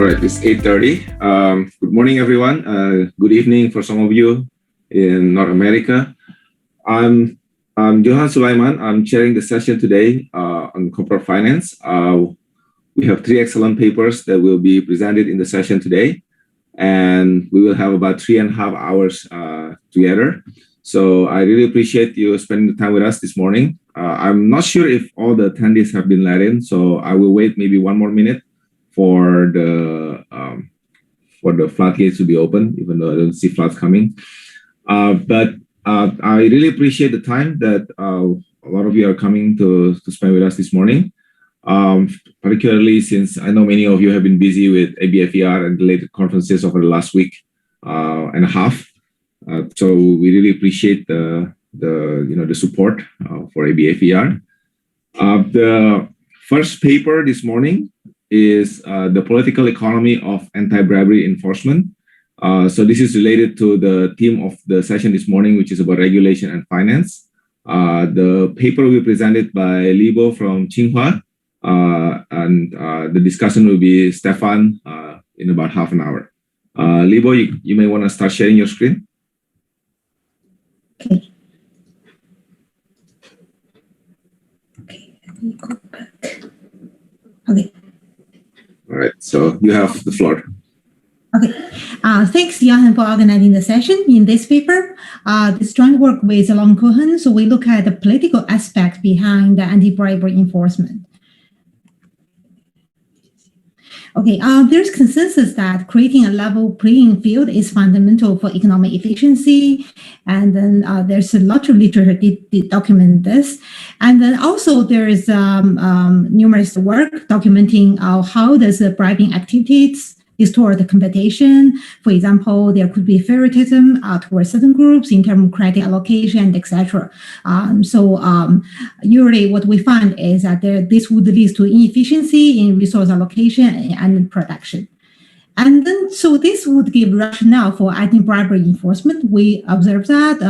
right, it's 8:30. Good morning, everyone. Good evening for some of you in North America. I'm Johan Sulaiman. I'm chairing the session today on corporate finance. We have 3 excellent papers that will be presented in the session today, and we will have about 3.5 hours together. So I really appreciate you spending the time with us this morning. I'm not sure if all the attendees have been let in, so I will wait maybe 1 more minute for the floodgates to be open, even though I don't see floods coming. But I really appreciate the time that a lot of you are coming to spend with us this morning, particularly since I know many of you have been busy with ABFER and related conferences over the last week and a half. So we really appreciate the support for ABFER. The first paper this morning is the political economy of anti-bribery enforcement. So this is related to the theme of the session this morning, which is about regulation and finance. The paper will be presented by Libo from Tsinghua, and the discussion will be Stefan in about half an hour. Libo, you may want to start sharing your screen. Okay. Let me go back. Okay. All right, so you have the floor. Okay, thanks, Johan, for organizing the session. In this paper, this joint work with Cohen, so we look at the political aspect behind the anti-bribery enforcement. Okay, there's consensus that creating a level playing field is fundamental for economic efficiency, and then there's a lot of literature document this, and then also there is numerous work documenting how does the bribing activities distort the competition. For example, there could be favoritism towards certain groups in terms of credit allocation, etc. Usually what we find is that this would lead to inefficiency in resource allocation and production. And then, so this would give rationale for anti-bribery enforcement. We observe that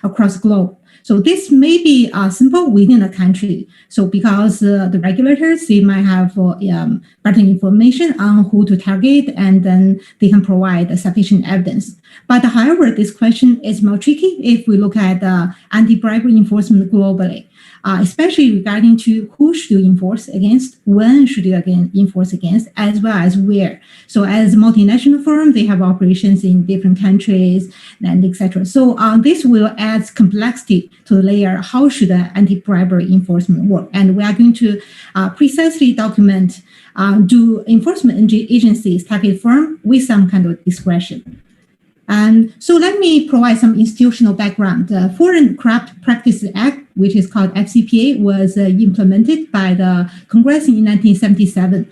across the globe. So this may be simple within a country. So because the regulators, they might have better information on who to target, and then they can provide sufficient evidence. But however, this question is more tricky if we look at anti-bribery enforcement globally, especially regarding to who should you enforce against, when should you again enforce against, as well as where. So as a multinational firm, they have operations in different countries and etc. So this will add complexity to the layer. How should the anti-bribery enforcement work? And we are going to precisely document do enforcement agencies target firm with some kind of discretion. And so let me provide some institutional background. The Foreign Corrupt Practices Act, which is called FCPA, was implemented by the Congress in 1977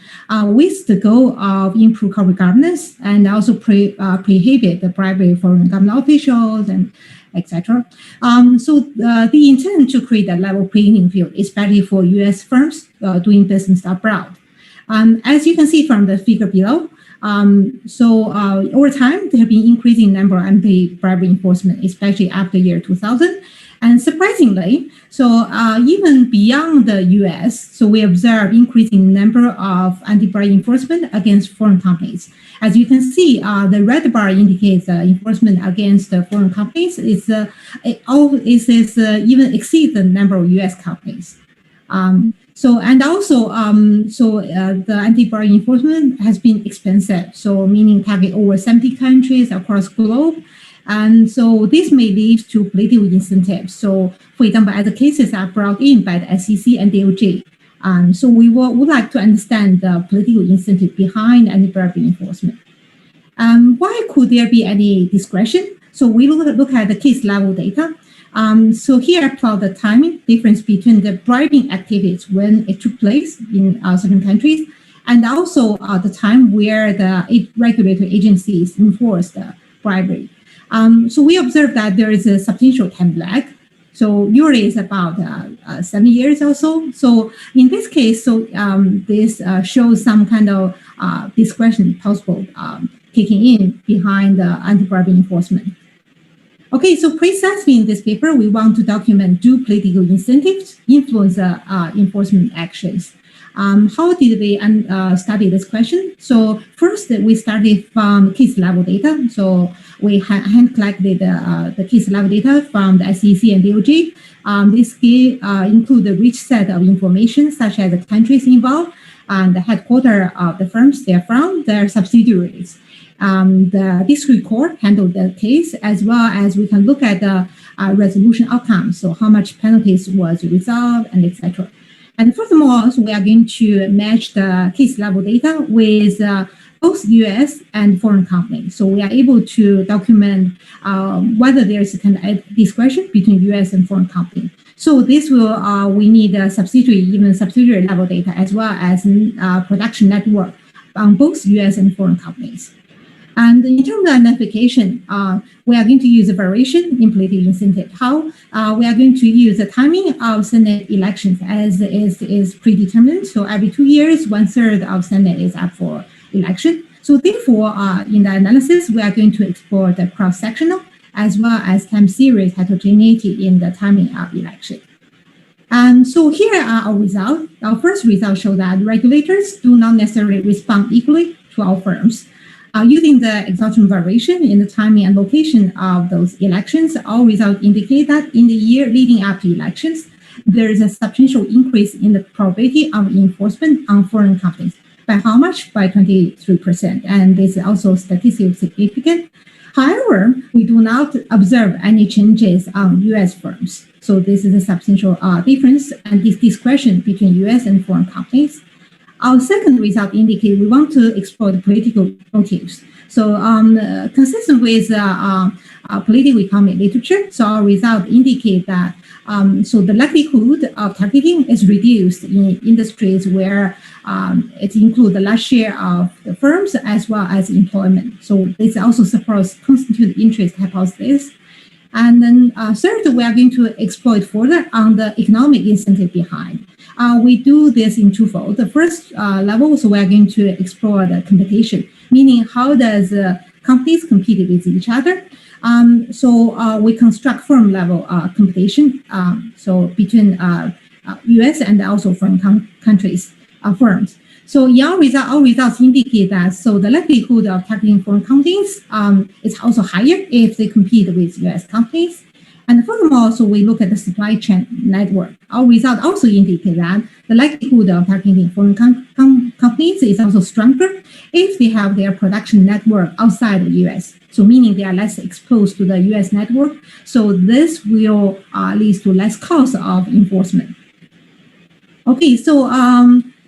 with the goal of improve corporate governance and also prohibit the bribery foreign government officials and etc. The intent to create a level playing field, especially for U.S. firms doing business abroad. As you can see from the figure below, over time, there have been increasing number of anti-bribery enforcement, especially after year 2000. And surprisingly, even beyond the US, so we observe increasing number of anti-bribery enforcement against foreign companies. As you can see, the red bar indicates enforcement against foreign companies. It even exceeds the number of US companies. The anti-bribery enforcement has been expensive, so meaning target over 70 countries across the globe. And so this may lead to political incentives. So for example, as the cases are brought in by the SEC and DOJ. So we would like to understand the political incentive behind anti-bribery enforcement. Why could there be any discretion? So we look at the case level data. So here I plot the timing difference between the bribing activities when it took place in certain countries, and also the time where the regulatory agencies enforce the bribery. So we observe that there is a substantial time lag. So usually it's about 7 years or so. So in this case, this shows some kind of discretion possible kicking in behind the anti-bribery enforcement. Okay, so precisely in this paper, we want to document do political incentives influence enforcement actions. How did we study this question? So first, we started from case level data. So we hand collected the case level data from the SEC and DOJ. This include the rich set of information, such as the countries involved, and the headquarters of the firms they're from, their subsidiaries. The district court handled the case, as well as we can look at the resolution outcome. So how much penalties was resolved, and etc. And furthermore, so we are going to match the case level data with both U.S. and foreign companies. So we are able to document whether there is a kind of discretion between U.S. and foreign companies. So this will, we need a subsidiary level data, as well as production network on both U.S. and foreign companies. And in terms of identification, we are going to use a variation in political incentive. How? We are going to use the timing of Senate elections as is predetermined. So every 2 years, 1/3 of Senate is up for election. So therefore, in the analysis, we are going to explore the cross-sectional as well as time series heterogeneity in the timing of election. And so here are our results. Our first result shows that regulators do not necessarily respond equally to our firms. Using the exhaustion variation in the timing and location of those elections, our results indicate that in the year leading up to elections, there is a substantial increase in the probability of enforcement on foreign companies. By how much? By 23%. And this is also statistically significant. However, we do not observe any changes on U.S. firms. So this is a substantial difference and this discretion between U.S. and foreign companies. Our second result indicates we want to explore the political motives. So consistent with political economy literature, so our result indicate that so the likelihood of targeting is reduced in industries where it includes the large share of the firms as well as employment. So this also supports constituent interest hypothesis. And then third, we are going to explore further on the economic incentive behind. We do this in twofold. The first level, so we are going to explore the competition, meaning how does companies compete with each other. So we construct firm level competition, so between U.S. and also foreign countries, firms. So our results indicate that so the likelihood of targeting foreign companies is also higher if they compete with U.S. companies. And furthermore, so we look at the supply chain network. Our results also indicate that the likelihood of targeting foreign companies is also stronger if they have their production network outside the U.S. So meaning they are less exposed to the U.S. network. So this will lead to less cost of enforcement. Okay, so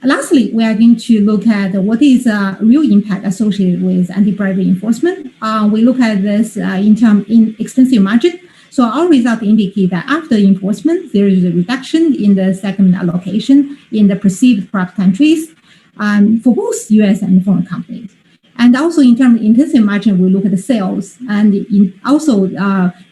lastly, we are going to look at what is real impact associated with anti-bribery enforcement. We look at this in extensive margin. So our results indicate that after enforcement, there is a reduction in the segment allocation in the perceived corrupt countries for both U.S. and foreign companies. And also in terms of intensive margin, we look at the sales. And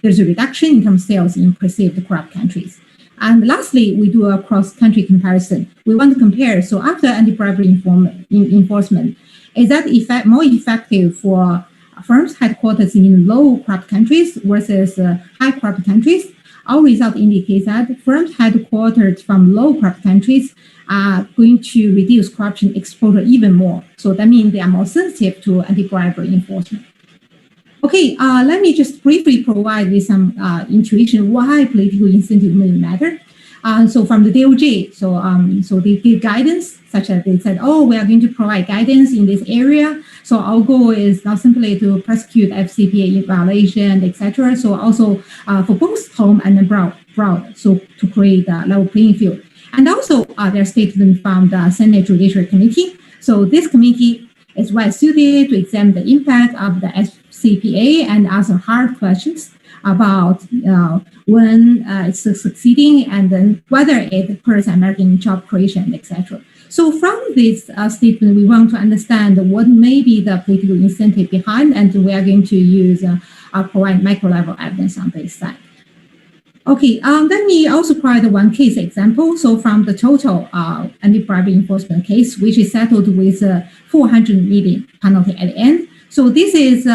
there's a reduction in terms of sales in perceived corrupt countries. And lastly, we do a cross-country comparison. We want to compare, so after anti-bribery enforcement, is that more effective for firms headquartered in low corrupt countries versus high corrupt countries? Our result indicates that firms headquartered from low corrupt countries are going to reduce corruption exposure even more. So that means they are more sensitive to anti-bribery enforcement. Okay, let me just briefly provide with some intuition why political incentive may matter. So from the DOJ, so they give guidance, such as they said, oh, we are going to provide guidance in this area. So our goal is not simply to prosecute FCPA violation, etc. So also for both home and abroad, so to create a level playing field. And also their statement from the Senate Judiciary Committee. So this committee is well suited to examine the impact of the FCPA and answer hard questions about when it's succeeding and then whether it hurts American job creation, etc. So from this statement, we want to understand what may be the political incentive behind, and we are going to use provide micro-level evidence on this side. Okay, let me also provide one case example. So from the total anti-bribery enforcement case, which is settled with 400 million penalty at the end. So this is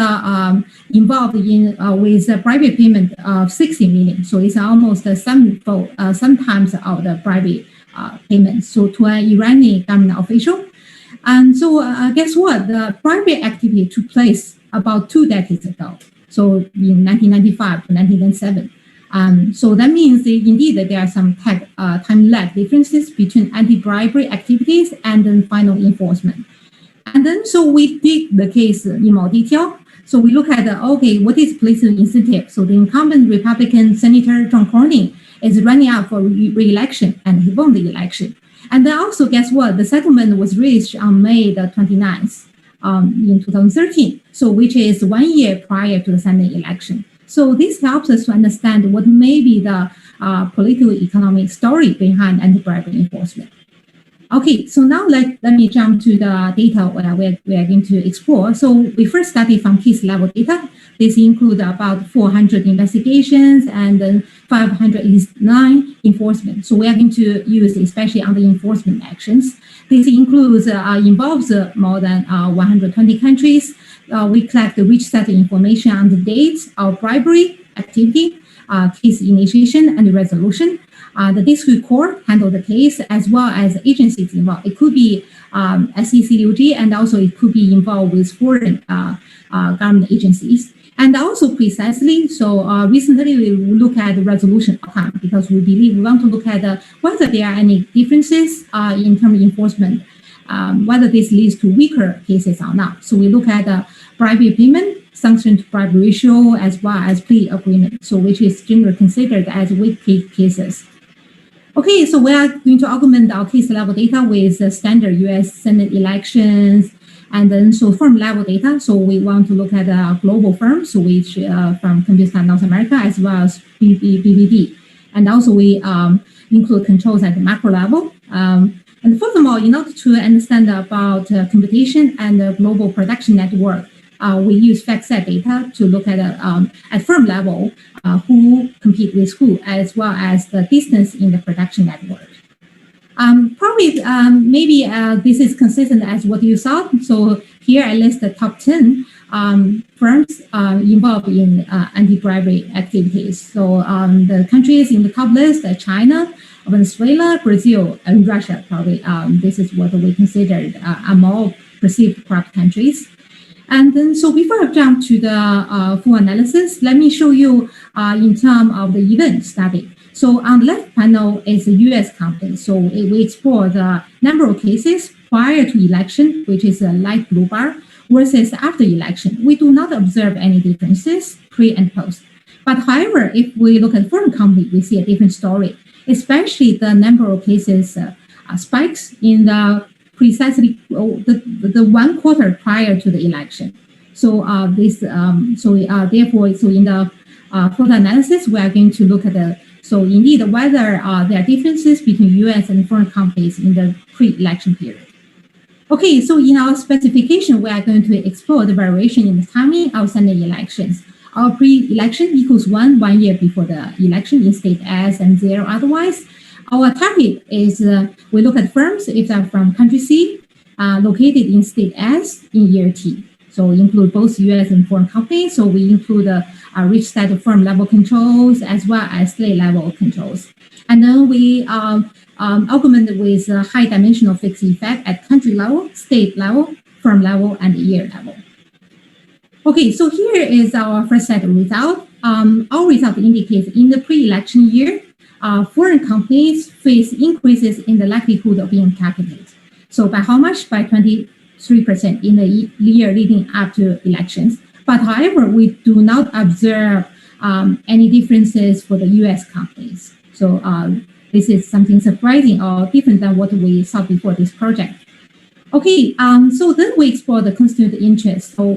involved in with a bribery payment of 60 million. So it's almost sometimes of the bribery payments, so to an Iranian government official. And so guess what? The bribery activity took place about 2 decades ago, so in 1995 to 1997. So that means indeed that there are some time lag differences between anti-bribery activities and then final enforcement. And then so we dig the case in more detail. So we look at, okay, what is political incentive? So the incumbent Republican Senator John Cohen is running up for re-election, and he won the election. And then also, guess what? The settlement was reached on May the 29th in 2013, so which is 1 year prior to the Senate election. So this helps us to understand what may be the political economic story behind anti-bribery enforcement. Okay, so now let me jump to the data we are going to explore. So we first started from case level data. This includes about 400 investigations and then 509 enforcement. So we are going to use especially on the enforcement actions. This includes involves more than 120 countries. We collect the rich set of information on the dates of bribery activity, case initiation and resolution. The district court handled the case as well as agencies involved. It could be SECUG, and also it could be involved with foreign government agencies. And also precisely, so recently we look at the resolution outcome because we believe we want to look at whether there are any differences in terms of enforcement, whether this leads to weaker cases or not. So we look at the bribery payment, sanction to bribery ratio, as well as plea agreement, so which is generally considered as weak cases. Okay, so we are going to augment our case level data with standard US Senate elections, and then so firm level data. So we want to look at global firms, which from Computer Science North America, as well as BBD. And also we include controls at the macro level. And furthermore, in order to understand about computation and the global production network, we use fact set data to look at firm level who compete with who, as well as the distance in the production network. Maybe this is consistent as what you saw. So here I list the top 10 firms involved in anti-bribery activities. So the countries in the top list are China, Venezuela, Brazil, and Russia. Probably this is what we considered are more perceived corrupt countries. And then, so before I jump to the full analysis, let me show you in terms of the event study. So on the left panel is a U.S. company. So we explore the number of cases prior to election, which is a light blue bar, versus after election. We do not observe any differences pre and post. But however, if we look at foreign company, we see a different story, especially the number of cases spikes in the precisely the 1 quarter prior to the election. So therefore, in the further analysis, we are going to look at so indeed whether there are differences between U.S. and foreign companies in the pre-election period. Okay, so in our specification, we are going to explore the variation in the timing of Senate elections. Our pre-election equals 1 year before the election in state S and 0 otherwise. Our target is we look at firms if they're from country C, located in state S in year T. So include both U.S. and foreign companies. So we include a rich set of firm level controls as well as state level controls. And then we augment with a high dimensional fixed effect at country level, state level, firm level, and year level. Okay, so here is our first set of results. Our result indicates in the pre-election year, foreign companies face increases in the likelihood of being captured. So by how much? By 23% in the year leading up to elections. But however, we do not observe any differences for the U.S. companies. So this is something surprising or different than what we saw before this project. Okay, so then we explore the constituent interest. So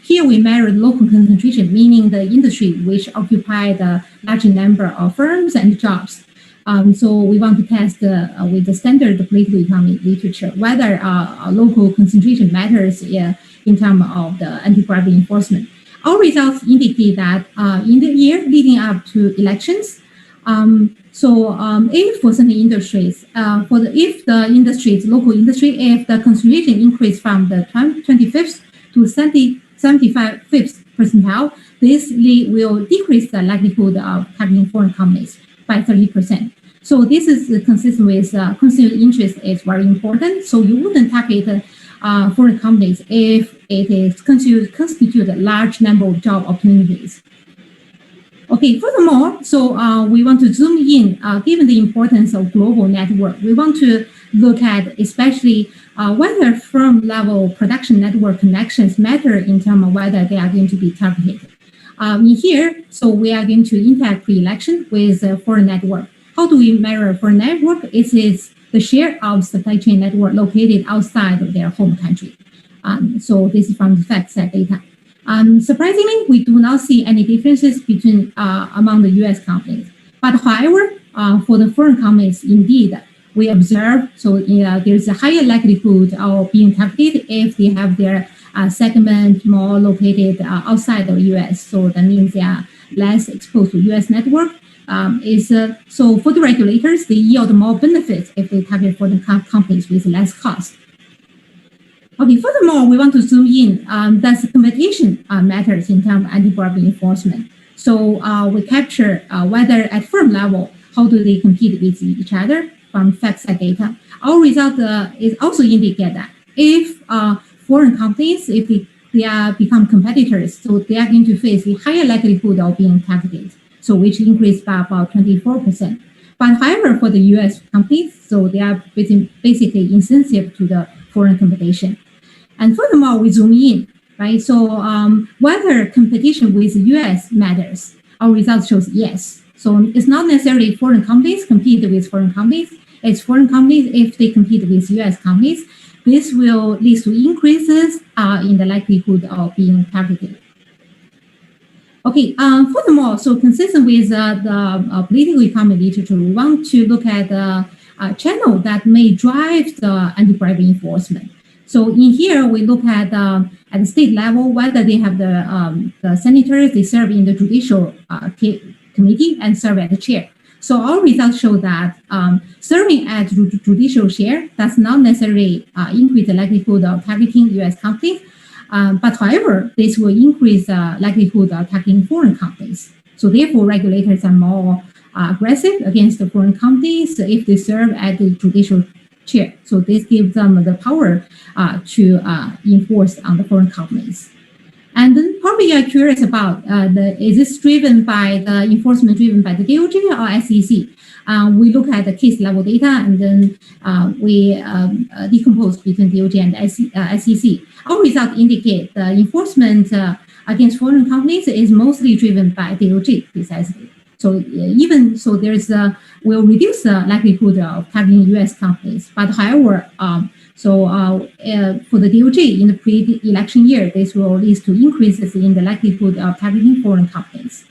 here we measure local concentration, meaning the industry which occupy the larger number of firms and jobs. So we want to test with the standard political economy literature whether local concentration matters in terms of the anti-bribery enforcement. Our results indicate that in the year leading up to elections, if for certain industries, if the industries, local industry, if the concentration increased from the 25th to 75th percentile, this will decrease the likelihood of targeting foreign companies by 30%. So this is consistent with consumer interest is very important. So you wouldn't target foreign companies if it is constitute a large number of job opportunities. Okay, furthermore, so we want to zoom in, given the importance of global network. We want to look at especially whether firm-level production network connections matter in terms of whether they are going to be targeted. In here, so we are going to interact pre-election with a foreign network. How do we measure foreign network? It is the share of supply chain network located outside of their home country. So this is from the fact set data. Surprisingly, we do not see any differences between among the U.S. companies. But however, for the foreign companies, indeed, we observe there's a higher likelihood of being targeted if they have their segment more located outside of the U.S. So that means they are less exposed to U.S. network. So for the regulators, they yield more benefits if they target foreign companies with less cost. Okay, furthermore, we want to zoom in. Does competition matters in terms of anti-bribery enforcement? So we capture whether at firm level, how do they compete with each other from FactSet data. Our result is also indicate that if foreign companies, if they are become competitors, so they are going to face a higher likelihood of being targeted, so which increased by about 24%. But however, for the U.S. companies, so they are basically insensitive to the foreign competition. And furthermore, we zoom in, right? So whether competition with the U.S. matters, our result shows yes. So it's not necessarily foreign companies compete with foreign companies. It's foreign companies, if they compete with U.S. companies, this will lead to increases in the likelihood of being targeted. Okay, furthermore, so consistent with the political economy literature, we want to look at the channel that may drive the anti-bribery enforcement. So in here, we look at the state level, whether they have the senators, they serve in the judicial committee and serve as the chair. So our results show that serving as judicial chair does not necessarily increase the likelihood of targeting U.S. companies, but however, this will increase the likelihood of targeting foreign companies. So therefore, regulators are more aggressive against the foreign companies if they serve as the judicial chair. So this gives them the power to enforce on the foreign companies. And then probably you're curious about is this driven by the enforcement driven by the DOJ or SEC? We look at the case level data and then we decompose between DOJ and SEC. Our results indicate the enforcement against foreign companies is mostly driven by DOJ precisely. So even so, will reduce the likelihood of targeting U.S. companies. But however, for the DOJ in the pre-election year, this will lead to increases in the likelihood of targeting foreign companies.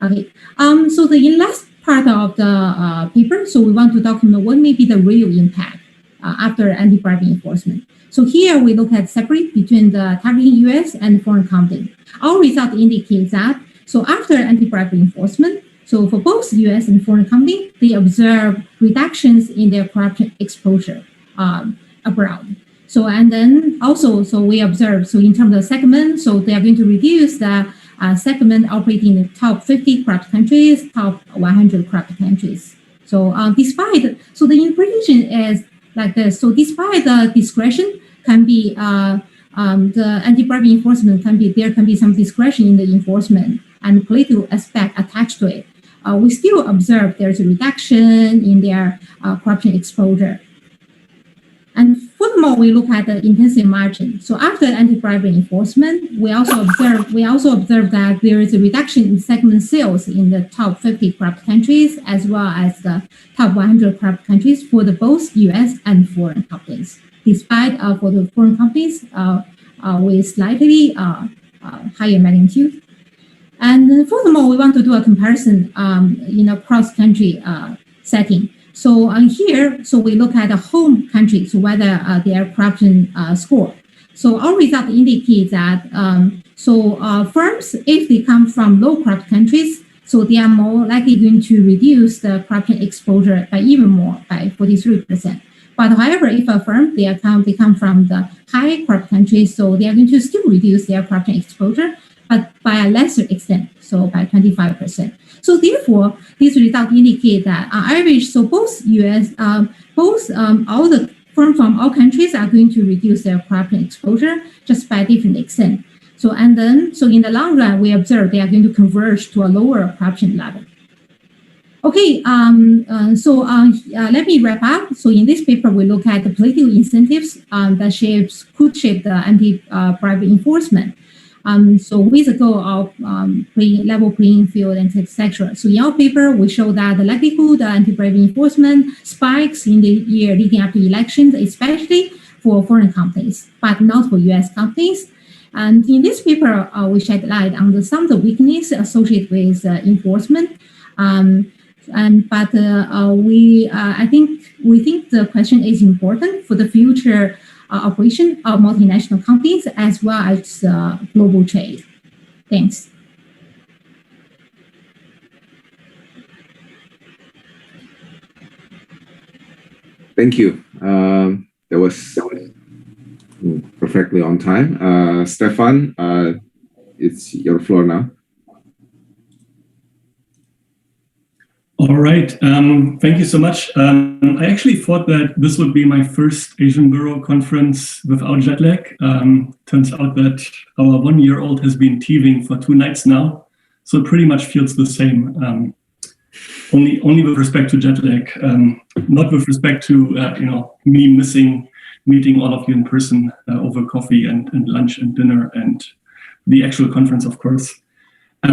Okay. So the last part of the paper, so we want to document what may be the real impact after anti-bribery enforcement. So here we look at separate between the targeting U.S. and foreign company. Our result indicates that so after anti-bribery enforcement, so for both U.S. and foreign companies, they observe reductions in their corruption exposure abroad. So and then also, so we observe, so in terms of segment, so they are going to reduce the segment operating in the top 50 corrupt countries, top 100 corrupt countries. So despite, so the interpretation is like this. So despite the discretion can be, the anti-bribery enforcement can be, there can be some discretion in the enforcement and political aspect attached to it. We still observe there's a reduction in their corruption exposure. And furthermore, we look at the intensive margin. So after anti-bribery enforcement, we also observe that there is a reduction in segment sales in the top 50 corrupt countries, as well as the top 100 corrupt countries for the both U.S. and foreign companies, despite for the foreign companies with slightly higher magnitude. And furthermore, we want to do a comparison in a cross-country setting. So here, so we look at the home countries, whether their corruption score. So our result indicates that firms, if they come from low corrupt countries, so they are more likely going to reduce the corruption exposure by even more, by 43%. But however, if a firm, they come from the high corrupt countries, so they are going to still reduce their corruption exposure, but by a lesser extent, so by 25%. So therefore, these results indicate that on average, so both U.S., all the firms from all countries are going to reduce their corruption exposure just by different extent. So in the long run, we observe they are going to converge to a lower corruption level. Okay, let me wrap up. So in this paper, we look at the political incentives that could shape the anti-bribery enforcement. So with the goal of level playing field and etc. So in our paper, we show that the likelihood of anti-bribery enforcement spikes in the year leading up to elections, especially for foreign companies, but not for U.S. companies. And in this paper, we shed light on some of the weaknesses associated with enforcement. We think the question is important for the future operation of multinational companies as well as global trade. Thanks. Thank you. That was perfectly on time. Stefan, it's your floor now. All right, thank you so much. I actually thought that this would be my first Asian Bureau conference without jet lag. Turns out that our 1-year-old has been teething for 2 nights now, so it pretty much feels the same. Only with respect to jet lag, not with respect to me missing meeting all of you in person over coffee and lunch and dinner and the actual conference, of course.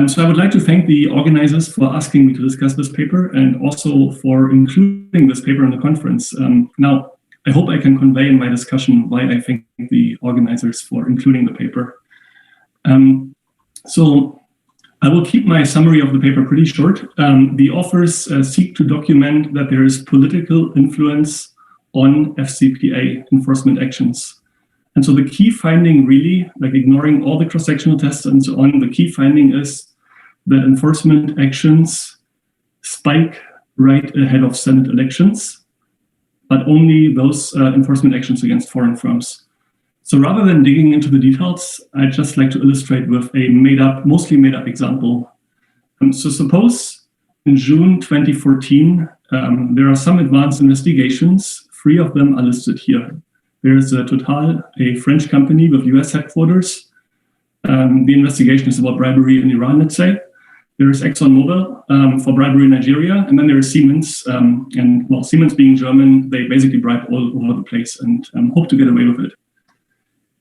So I would like to thank the organizers for asking me to discuss this paper and also for including this paper in the conference. Now, I hope I can convey in my discussion why I thank the organizers for including the paper. So I will keep my summary of the paper pretty short. The authors seek to document that there is political influence on FCPA enforcement actions. And so the key finding really, like ignoring all the cross-sectional tests and so on, the key finding is that enforcement actions spike right ahead of Senate elections, but only those enforcement actions against foreign firms. So rather than digging into the details, I'd just like to illustrate with a mostly made up example. So suppose in June 2014, there are some advanced investigations. 3 of them are listed here. There's Total, a French company with US headquarters. The investigation is about bribery in Iran, let's say. There is ExxonMobil for bribery in Nigeria. And then there is Siemens. And well, Siemens being German, they basically bribe all over the place and hope to get away with it.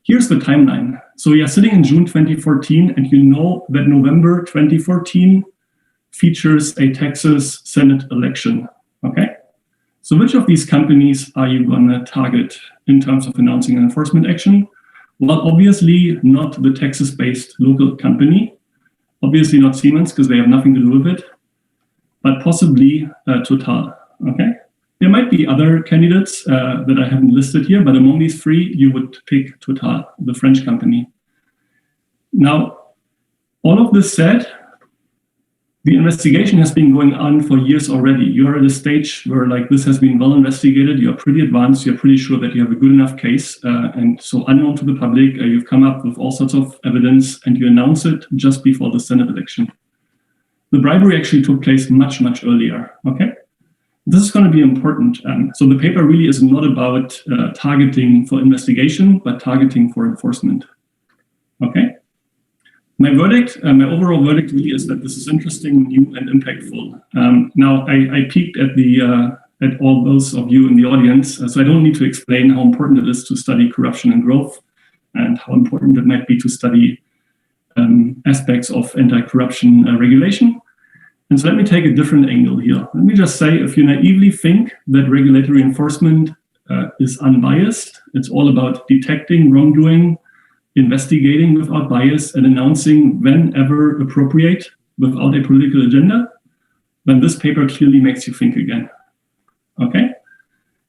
Here's the timeline. So we are sitting in June 2014, and you know that November 2014 features a Texas Senate election, okay? So which of these companies are you gonna target in terms of announcing an enforcement action? Well, obviously not the Texas-based local company, obviously not Siemens because they have nothing to do with it, but possibly Total, okay? There might be other candidates that I haven't listed here, but among these 3, you would pick Total, the French company. Now, all of this said, the investigation has been going on for years already. You're at a stage where like this has been well investigated, you're pretty advanced, you're pretty sure that you have a good enough case, and so unknown to the public, you've come up with all sorts of evidence and you announce it just before the Senate election. The bribery actually took place much, much earlier, okay? This is going to be important. So the paper really is not about targeting for investigation, but targeting for enforcement, okay? My verdict, my overall verdict really is that this is interesting, new, and impactful. Now, I peeked at all those of you in the audience, so I don't need to explain how important it is to study corruption and growth, and how important it might be to study aspects of anti-corruption regulation. And so let me take a different angle here. Let me just say, if you naively think that regulatory enforcement is unbiased, it's all about detecting wrongdoing, investigating without bias, and announcing whenever appropriate without a political agenda, then this paper clearly makes you think again, okay?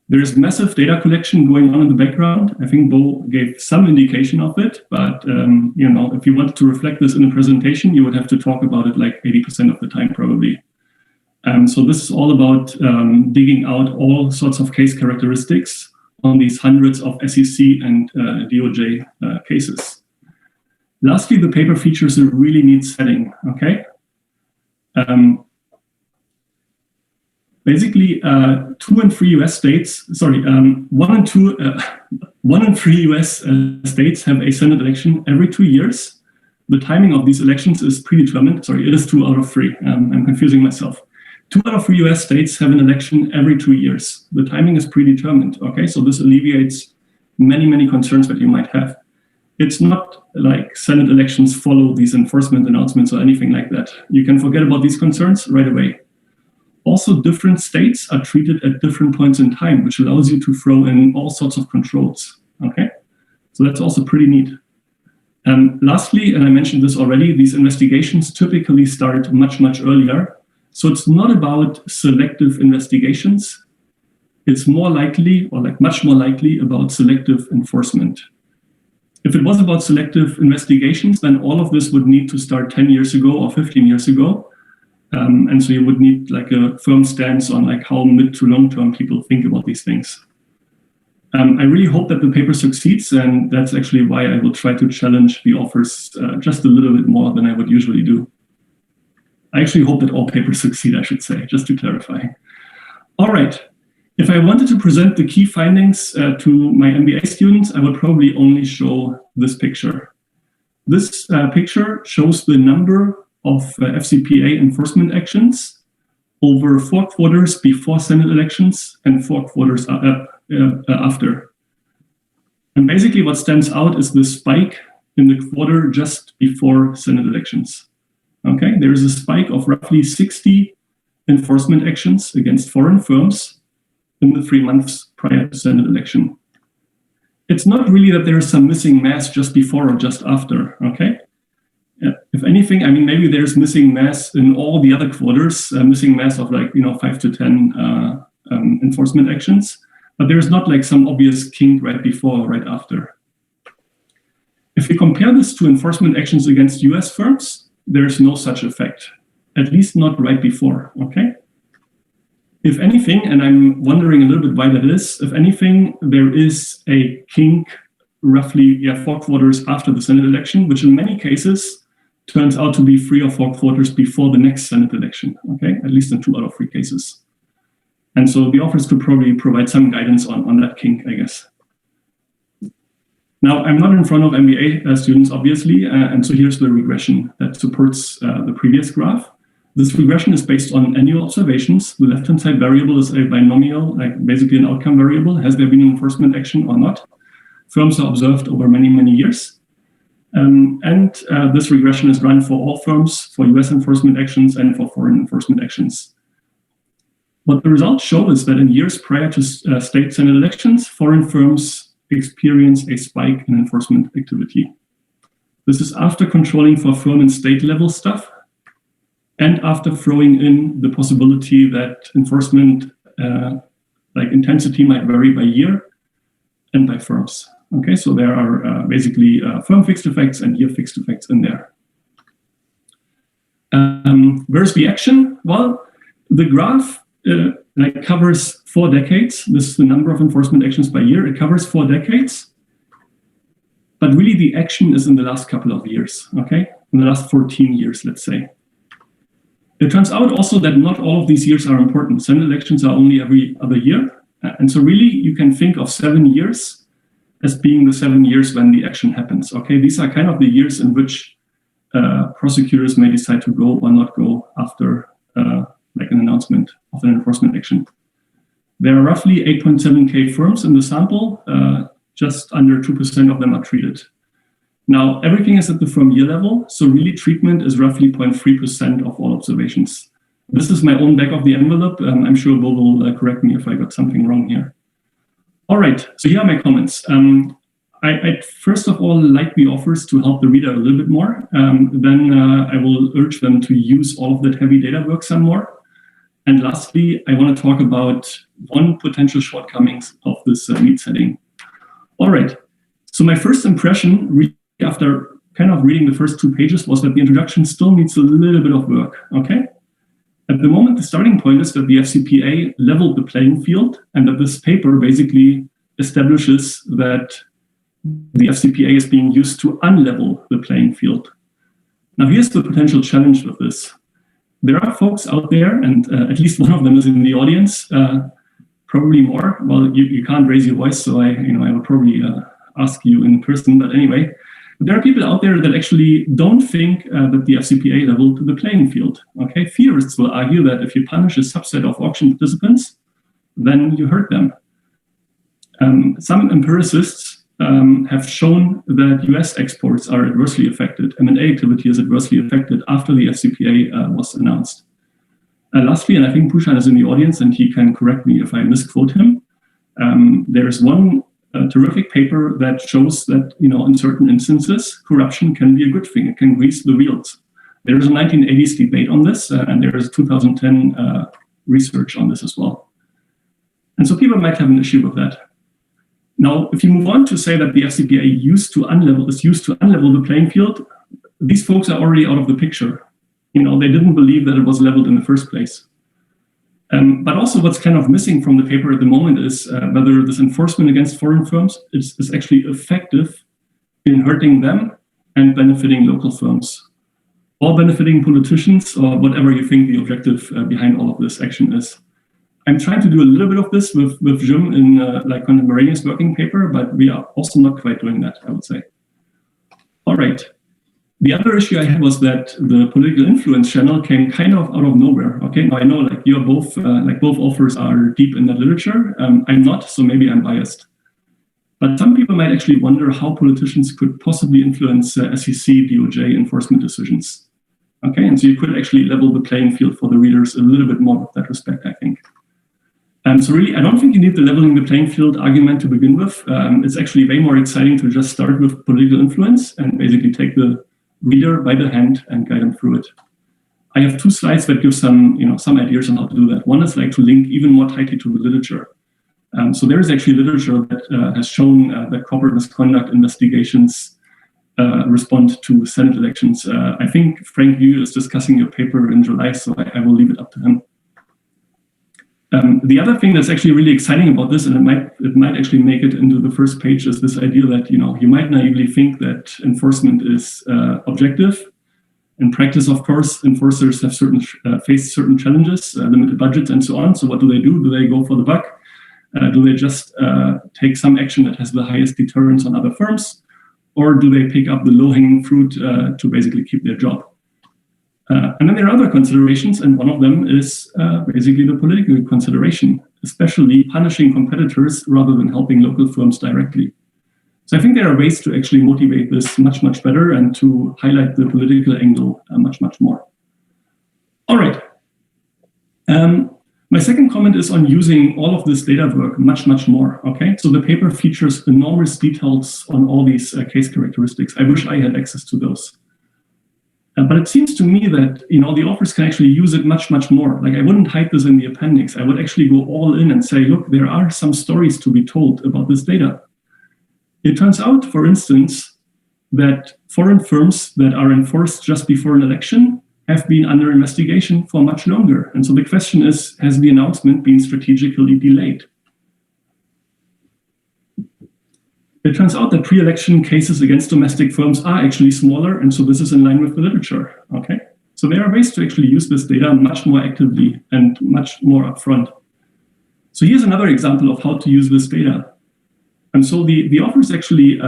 There's massive data collection going on in the background. I think Bo gave some indication of it, but if you wanted to reflect this in a presentation, you would have to talk about it like 80% of the time probably. So this is all about digging out all sorts of case characteristics on these hundreds of SEC and DOJ cases. Lastly, the paper features a really neat setting, okay? Basically, 1 and 3 US states have a Senate election every 2 years. The timing of these elections is predetermined. Sorry, it is 2 out of 3. I'm confusing myself. 2 out of 3 US states have an election every 2 years. The timing is predetermined. Okay, so this alleviates many concerns that you might have. It's not like Senate elections follow these enforcement announcements or anything like that. You can forget about these concerns right away. Also, different states are treated at different points in time, which allows you to throw in all sorts of controls. Okay, so that's also pretty neat. Lastly, and I mentioned this already, these investigations typically start much earlier. So it's not about selective investigations. It's more likely, or like much more likely, about selective enforcement. If it was about selective investigations, then all of this would need to start 10 years ago or 15 years ago. And so you would need like a firm stance on like how mid to long term people think about these things. I really hope that the paper succeeds, and that's actually why I will try to challenge the authors just a little bit more than I would usually do. I actually hope that all papers succeed, I should say, just to clarify. All right. If I wanted to present the key findings to my MBA students, I would probably only show this picture. This picture shows the number of FCPA enforcement actions over 4 quarters before Senate elections and 4 quarters after. And basically what stands out is the spike in the quarter just before Senate elections. Okay, there is a spike of roughly 60 enforcement actions against foreign firms in the 3 months prior to Senate election. It's not really that there is some missing mass just before or just after, okay? If anything, I mean, maybe there's missing mass in all the other quarters, missing mass of like, 5 to 10 enforcement actions, but there's not like some obvious kink right before or right after. If we compare this to enforcement actions against US firms, there's no such effect, at least not right before, okay? If anything, and I'm wondering a little bit why that is, if anything, there is a kink roughly 4 quarters after the Senate election, which in many cases turns out to be 3 or 4 quarters before the next Senate election, okay? At least in 2 out of 3 cases. And so the authors could probably provide some guidance on that kink, I guess. Now, I'm not in front of MBA students, obviously, and so here's the regression that supports the previous graph. This regression is based on annual observations. The left-hand side variable is a binomial, like basically an outcome variable. Has there been an enforcement action or not? Firms are observed over many years. This regression is run for all firms, for US enforcement actions and for foreign enforcement actions. What the results show is that in years prior to state Senate elections, foreign firms experience a spike in enforcement activity. This is after controlling for firm and state level stuff, and after throwing in the possibility that enforcement intensity might vary by year and by firms. Okay, so there are basically firm fixed effects and year fixed effects in there. Where's the action? Well, the graph covers 4 decades. This is the number of enforcement actions by year. It covers 4 decades. But really the action is in the last couple of years, okay? In the last 14 years, let's say. It turns out also that not all of these years are important. Senate elections are only every other year. And so really you can think of 7 years as being the 7 years when the action happens, okay? These are kind of the years in which prosecutors may decide to go or not go after like an announcement of an enforcement action. There are roughly 8.7K firms in the sample. Just under 2% of them are treated. Now, everything is at the firm year level, so really treatment is roughly 0.3% of all observations. This is my own back of the envelope. I'm sure Bo will correct me if I got something wrong here. All right, so here are my comments. I'd first of all like the authors to help the reader a little bit more. Then I will urge them to use all of that heavy data work some more. And lastly, I want to talk about one potential shortcomings of this neat setting. All right, so my first impression after kind of reading the first 2 pages was that the introduction still needs a little bit of work, okay? At the moment, the starting point is that the FCPA leveled the playing field and that this paper basically establishes that the FCPA is being used to unlevel the playing field. Now, here's the potential challenge with this. there are folks out there, and at least one of them is in the audience, probably more. Well, you can't raise your voice, so I will probably ask you in person, but anyway. There are people out there that actually don't think that the FCPA leveled the playing field. Okay, theorists will argue that if you punish a subset of auction participants, then you hurt them. Some empiricists have shown that US exports are adversely affected. M&A activity is adversely affected after the FCPA was announced. Lastly, and I think Pushan is in the audience and he can correct me if I misquote him, there is one terrific paper that shows that, in certain instances, corruption can be a good thing. It can grease the wheels. There is a 1980s debate on this, and there is 2010 research on this as well. And so people might have an issue with that. Now, if you move on to say that the FCPA is used to unlevel the playing field, these folks are already out of the picture. They didn't believe that it was leveled in the first place. But also what's kind of missing from the paper at the moment is whether this enforcement against foreign firms is actually effective in hurting them and benefiting local firms, or benefiting politicians, or whatever you think the objective behind all of this action is. I'm trying to do a little bit of this with Zeume in like contemporaneous working paper, but we are also not quite doing that, I would say. All right. The other issue I had was that the political influence channel came kind of out of nowhere. Okay, now I know like you're both, both authors are deep in that literature. I'm not, so maybe I'm biased. But some people might actually wonder how politicians could possibly influence SEC, DOJ enforcement decisions. Okay, and so you could actually level the playing field for the readers a little bit more with that respect, I think. So really, I don't think you need the leveling the playing field argument to begin with. It's actually way more exciting to just start with political influence and basically take the reader by the hand and guide them through it. I have two slides that give some ideas on how to do that. One is like to link even more tightly to the literature. So there is actually literature that has shown that corporate misconduct investigations respond to Senate elections. I think Frank Yu is discussing your paper in July, so I will leave it up to him. The other thing that's actually really exciting about this, and it might actually make it into the first page, is this idea that you might naively think that enforcement is objective. In practice, of course, enforcers have face certain challenges, limited budgets, and so on. So what do? Do they go for the buck? Do they just take some action that has the highest deterrence on other firms, or do they pick up the low-hanging fruit to basically keep their job? And then there are other considerations, and one of them is basically the political consideration, especially punishing competitors rather than helping local firms directly. So I think there are ways to actually motivate this much, much better and to highlight the political angle much, much more. All right. My second comment is on using all of this data work much, much more. Okay, so the paper features enormous details on all these case characteristics. I wish I had access to those. But it seems to me that the authors can actually use it much, much more. Like I wouldn't hide this in the appendix. I would actually go all in and say, look, there are some stories to be told about this data. It turns out, for instance, that foreign firms that are enforced just before an election have been under investigation for much longer. And so the question is, has the announcement been strategically delayed? It turns out that pre-election cases against domestic firms are actually smaller, and so this is in line with the literature. Okay, so there are ways to actually use this data much more actively and much more upfront. So here's another example of how to use this data. And so the authors actually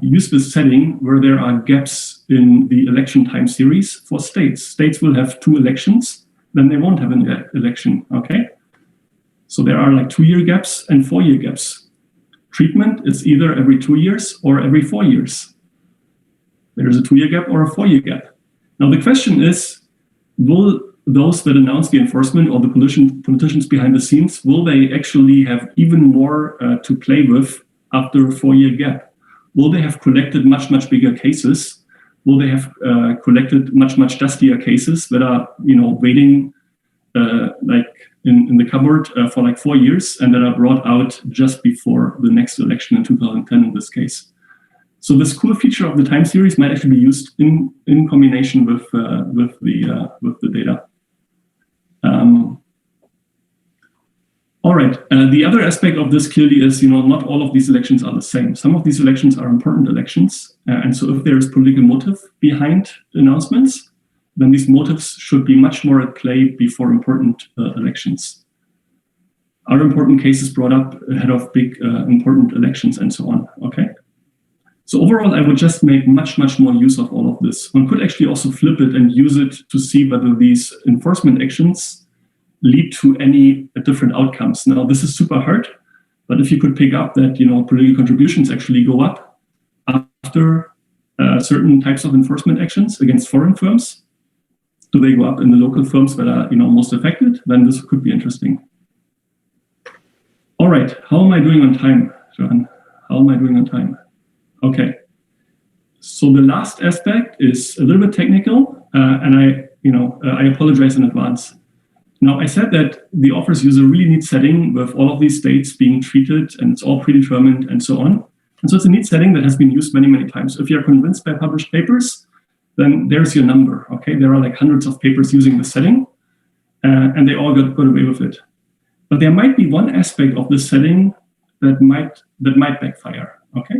use this setting where there are gaps in the election time series for states. States will have 2 elections, then they won't have an election. Okay, so there are like 2-year gaps and 4-year gaps. Treatment is either every 2 years or every 4 years. There is a 2-year gap or a 4-year gap. Now the question is, will those that announce the enforcement or the politicians behind the scenes, will they actually have even more to play with after a 4-year gap? Will they have collected much, much bigger cases? Will they have collected much, much dustier cases that are, waiting like in the cupboard for like 4 years and that are brought out just before the next election in 2010 in this case? So this cool feature of the time series might actually be used in combination with the data. All right. The other aspect of this clearly is, not all of these elections are the same. Some of these elections are important elections, and so if there is political motive behind announcements, then these motives should be much more at play before important elections. Are important cases brought up ahead of big important elections and so on, okay? So overall, I would just make much more use of all of this. One could actually also flip it and use it to see whether these enforcement actions lead to any different outcomes. Now, this is super hard, but if you could pick up that, political contributions actually go up after certain types of enforcement actions against foreign firms, do they go up in the local firms that are, most affected? Then this could be interesting. All right, how am I doing on time, Johan? How am I doing on time? Okay, so the last aspect is a little bit technical, and I apologize in advance. Now, I said that the authors use a really neat setting with all of these states being treated, and it's all predetermined and so on. And so it's a neat setting that has been used many times. If you're convinced by published papers, then there's your number, okay? There are like hundreds of papers using this setting, and they all got away with it. But there might be one aspect of this setting that might backfire, okay?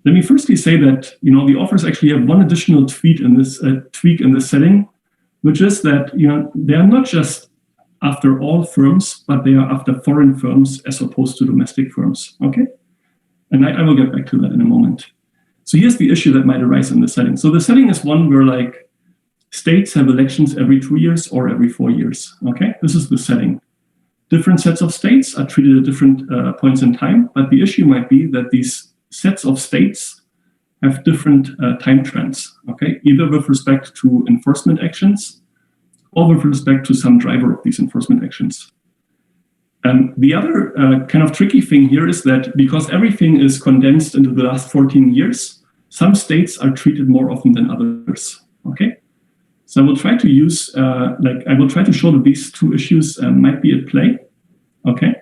Let me firstly say that the authors actually have one additional tweak in this setting, which is that they are not just after all firms, but they are after foreign firms as opposed to domestic firms. Okay, and I will get back to that in a moment. So here's the issue that might arise in the setting. So the setting is one where like states have elections every 2 years or every 4 years. Okay, this is the setting. Different sets of states are treated at different points in time, but the issue might be that these sets of states have different time trends, okay? Either with respect to enforcement actions or with respect to some driver of these enforcement actions. The other kind of tricky thing here is that because everything is condensed into the last 14 years, some states are treated more often than others, okay? So I will try to use, I will try to show that these two issues might be at play, okay?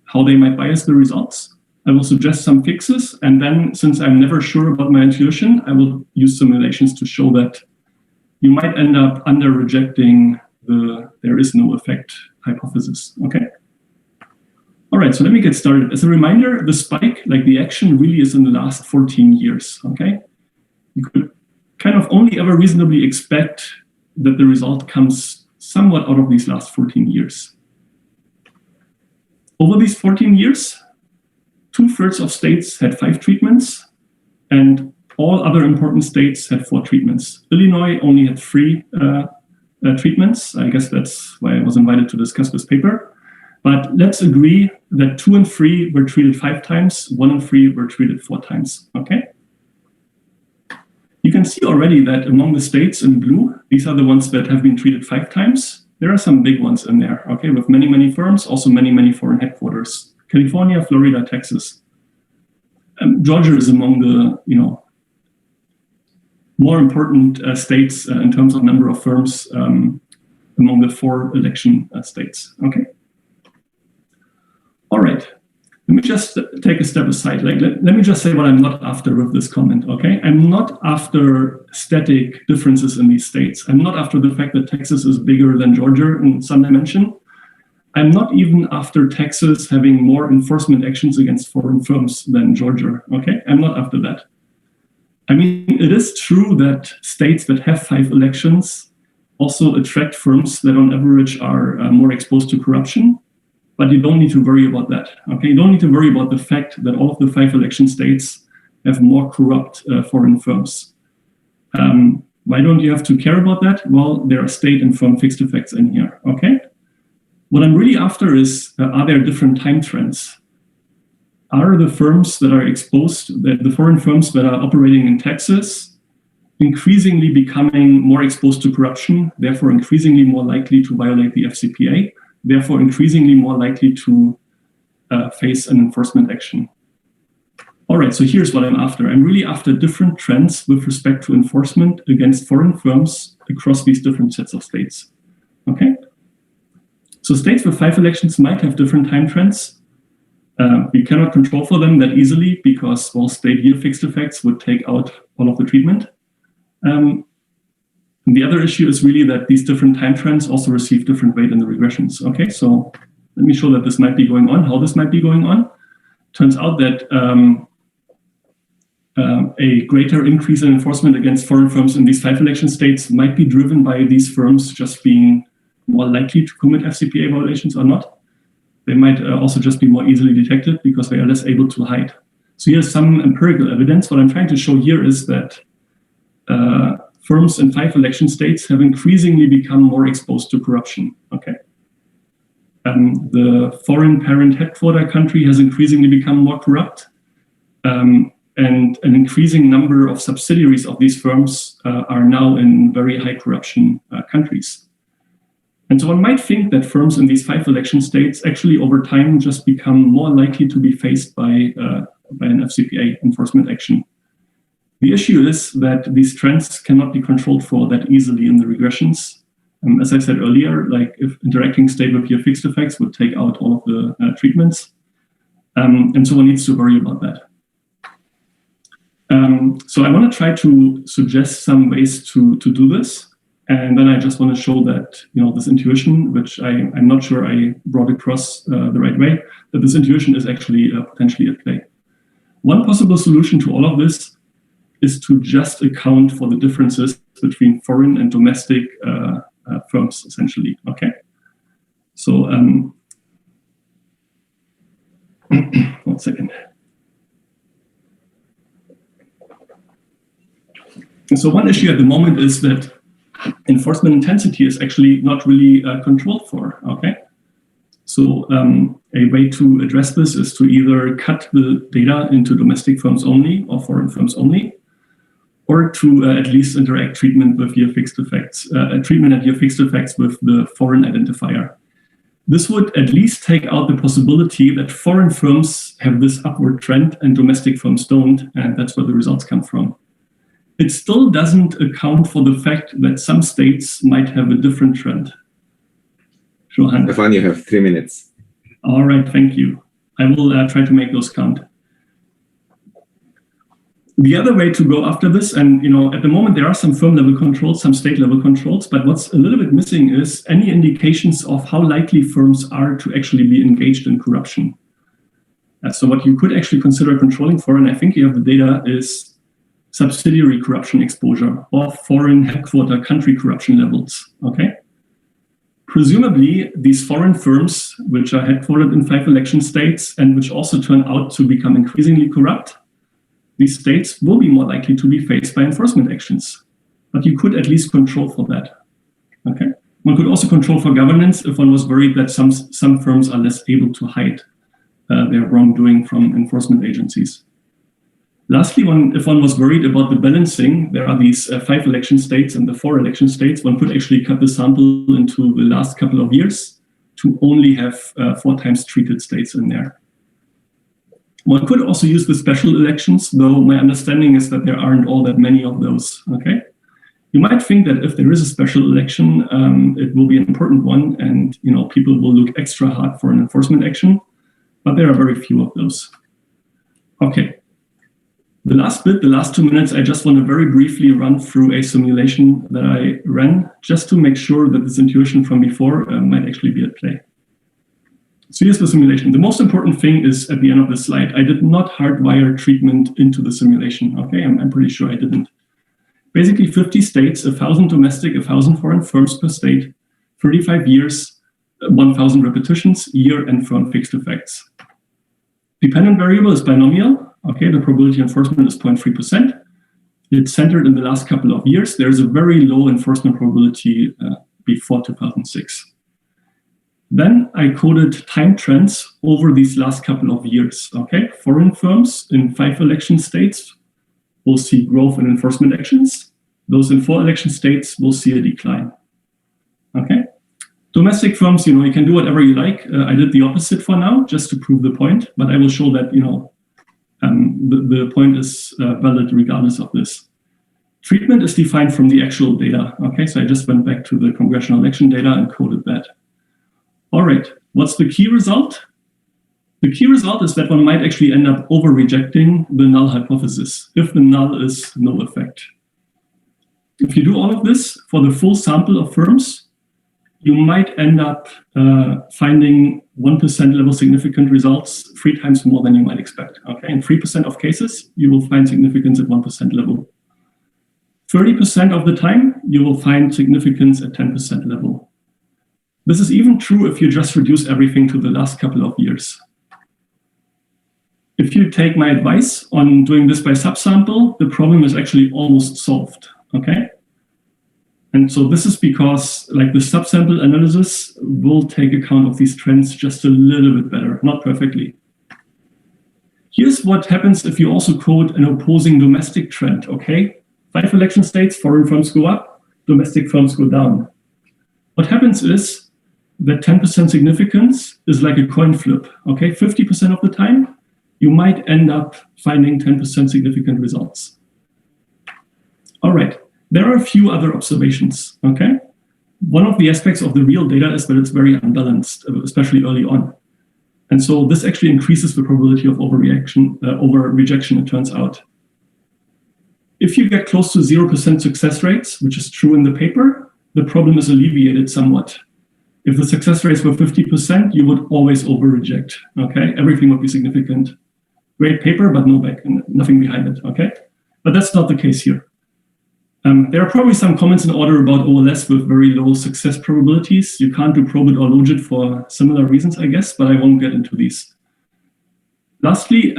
How they might bias the results. I will suggest some fixes, and then since I'm never sure about my intuition, I will use simulations to show that you might end up under rejecting the there is no effect hypothesis, okay? All right, so let me get started. As a reminder, the spike, like the action really is in the last 14 years, okay? You could kind of only ever reasonably expect that the result comes somewhat out of these last 14 years. Over these 14 years, 2/3 of states had 5 treatments, and all other important states had 4 treatments. Illinois only had 3 treatments. I guess that's why I was invited to discuss this paper. But let's agree that 2 and 3 were treated 5 times, 1 and 3 were treated 4 times, okay? You can see already that among the states in blue, these are the ones that have been treated 5 times. There are some big ones in there, okay, with many firms, also many foreign headquarters. California, Florida, Texas. Georgia is among the, more important states in terms of number of firms among the 4 election states, okay? All right, let me just take a step aside. Let me just say what I'm not after with this comment, okay? I'm not after static differences in these states. I'm not after the fact that Texas is bigger than Georgia in some dimension. I'm not even after Texas having more enforcement actions against foreign firms than Georgia, okay? I'm not after that. I mean, it is true that states that have 5 elections also attract firms that on average are more exposed to corruption, but you don't need to worry about that, okay? You don't need to worry about the fact that all of the 5 election states have more corrupt foreign firms. Why don't you have to care about that? Well, there are state and firm fixed effects in here, okay? What I'm really after is, are there different time trends? Are the firms that are exposed, the foreign firms that are operating in Texas, increasingly becoming more exposed to corruption, therefore increasingly more likely to violate the FCPA, therefore increasingly more likely to face an enforcement action? All right, so here's what I'm after. I'm really after different trends with respect to enforcement against foreign firms across these different sets of states, okay? So states with 5 elections might have different time trends. We cannot control for them that easily because, well, state yield fixed effects would take out all of the treatment. And the other issue is really that these different time trends also receive different weight in the regressions. Okay, so let me show that this might be going on, how this might be going on. Turns out that a greater increase in enforcement against foreign firms in these 5 election states might be driven by these firms just being more likely to commit FCPA violations or not. They might also just be more easily detected because they are less able to hide. So here's some empirical evidence. What I'm trying to show here is that firms in 5 election states have increasingly become more exposed to corruption. Okay. The foreign parent headquarter country has increasingly become more corrupt. And an increasing number of subsidiaries of these firms are now in very high corruption countries. And so one might think that firms in these 5 election states actually over time just become more likely to be faced by an FCPA enforcement action. The issue is that these trends cannot be controlled for that easily in the regressions. As I said earlier, like if interacting state with your fixed effects would take out all of the treatments. And so one needs to worry about that. So I want to try to suggest some ways to do this. And then I just want to show that, this intuition, which I'm not sure I brought across the right way, that this intuition is actually potentially at play. One possible solution to all of this is to just account for the differences between foreign and domestic firms, essentially. Okay. So, 1 second. And so one issue at the moment is that enforcement intensity is actually not really controlled for, okay? So a way to address this is to either cut the data into domestic firms only or foreign firms only, or to at least interact treatment with your fixed effects, treatment at your fixed effects with the foreign identifier. This would at least take out the possibility that foreign firms have this upward trend and domestic firms don't, and that's where the results come from. It still doesn't account for the fact that some states might have a different trend. Johan. Stefan, you have 3 minutes. All right, thank you. I will try to make those count. The other way to go after this, and at the moment there are some firm level controls, some state level controls, but what's a little bit missing is any indications of how likely firms are to actually be engaged in corruption. So what you could actually consider controlling for, and I think you have the data, is subsidiary corruption exposure or foreign headquarter country corruption levels, okay? Presumably, these foreign firms, which are headquartered in 5 election states and which also turn out to become increasingly corrupt, these states will be more likely to be faced by enforcement actions. But you could at least control for that, okay? One could also control for governance if one was worried that some firms are less able to hide their wrongdoing from enforcement agencies. Lastly, if one was worried about the balancing, there are these 5 election states and the 4 election states. One could actually cut the sample into the last couple of years to only have 4 times treated states in there. One could also use the special elections, though my understanding is that there aren't all that many of those, okay? You might think that if there is a special election, it will be an important one and people will look extra hard for an enforcement action, but there are very few of those. Okay. The last bit, the last 2 minutes, I just want to very briefly run through a simulation that I ran just to make sure that this intuition from before might actually be at play. So here's the simulation. The most important thing is at the end of the slide. I did not hardwire treatment into the simulation. Okay, I'm pretty sure I didn't. Basically 50 states, 1,000 domestic, 1,000 foreign firms per state, 35 years, 1,000 repetitions, year and firm fixed effects. Dependent variable is binomial. Okay, the probability enforcement is 0.3%. It's centered in the last couple of years. There's a very low enforcement probability before 2006. Then I coded time trends over these last couple of years. Okay, foreign firms in 5 election states will see growth in enforcement actions. Those in 4 election states will see a decline. Okay, domestic firms, you can do whatever you like. I did the opposite for now, just to prove the point. But I will show that the point is valid regardless of this. Treatment is defined from the actual data. Okay, so I just went back to the congressional election data and coded that. All right, what's the key result? The key result is that one might actually end up over-rejecting the null hypothesis if the null is no effect. If you do all of this for the full sample of firms, you might end up finding 1% level significant results 3 times more than you might expect. Okay, in 3% of cases, you will find significance at 1% level. 30% of the time, you will find significance at 10% level. This is even true if you just reduce everything to the last couple of years. If you take my advice on doing this by subsample, the problem is actually almost solved, okay? And so this is because like the subsample analysis will take account of these trends just a little bit better, not perfectly. Here's what happens if you also quote an opposing domestic trend, okay? 5 election states, foreign firms go up, domestic firms go down. What happens is that 10% significance is like a coin flip, okay? 50% of the time, you might end up finding 10% significant results. All right, there are a few other observations, okay? One of the aspects of the real data is that it's very unbalanced, especially early on. And so this actually increases the probability of overreaction, over-rejection, it turns out. If you get close to 0% success rates, which is true in the paper, the problem is alleviated somewhat. If the success rates were 50%, you would always over-reject, okay? Everything would be significant. Great paper, but nothing behind it, okay? But that's not the case here. There are probably some comments in order about OLS with very low success probabilities. You can't do probit or logit for similar reasons, I guess, but I won't get into these. Lastly,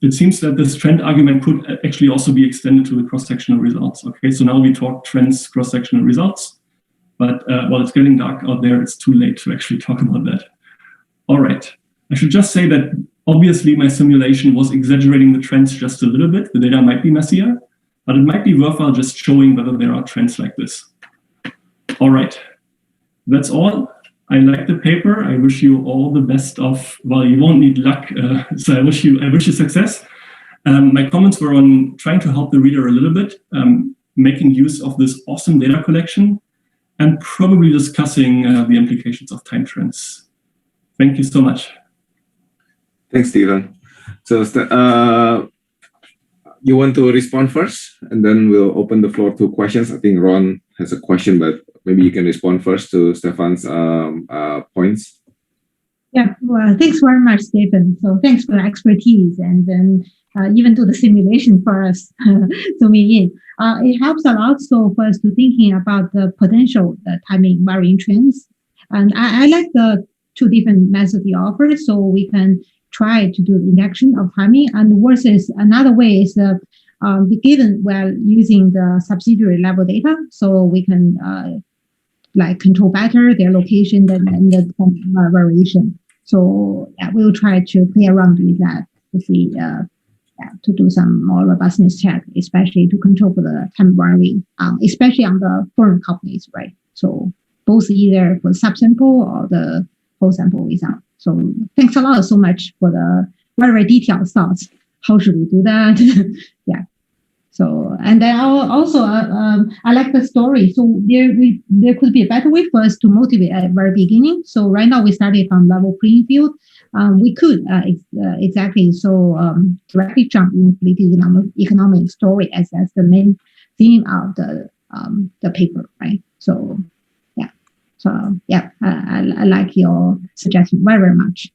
it seems that this trend argument could actually also be extended to the cross-sectional results, okay? So now we talk trends, cross-sectional results, but while it's getting dark out there, it's too late to actually talk about that. All right, I should just say that obviously my simulation was exaggerating the trends just a little bit. The data might be messier, but it might be worthwhile just showing whether there are trends like this. All right, that's all. I like the paper. I wish you all the best of, well, you won't need luck, so I wish you success. My comments were on trying to help the reader a little bit, making use of this awesome data collection, and probably discussing the implications of time trends. Thank you so much. Thanks, Stephen. So you want to respond first, and then we'll open the floor to questions. I think Ron has a question, but maybe you can respond first to Stefan's points. Yeah, well, thanks very much, Stefan. So thanks for the expertise, and then even do the simulation for us, zooming in. It helps a lot so for us to thinking about the potential timing varying trends. And I like the 2 different methods you offer, so we can try to do the induction of timing, and versus another way is given we're using the subsidiary level data, so we can like control better their location and the variation. So yeah, we'll try to play around with that to see to do some more robustness check, especially to control for the time varying, especially on the foreign companies, right? So both either for subsample or the whole sample without. So thanks a lot so much for the very detailed thoughts. How should we do that? Yeah. So, and then also, I like the story. So there could be a better way for us to motivate at the very beginning. So right now we started from level playing field. We could exactly directly jump in political economic story as the main theme of the paper, right? So yeah. So yeah, I like your suggestion very much.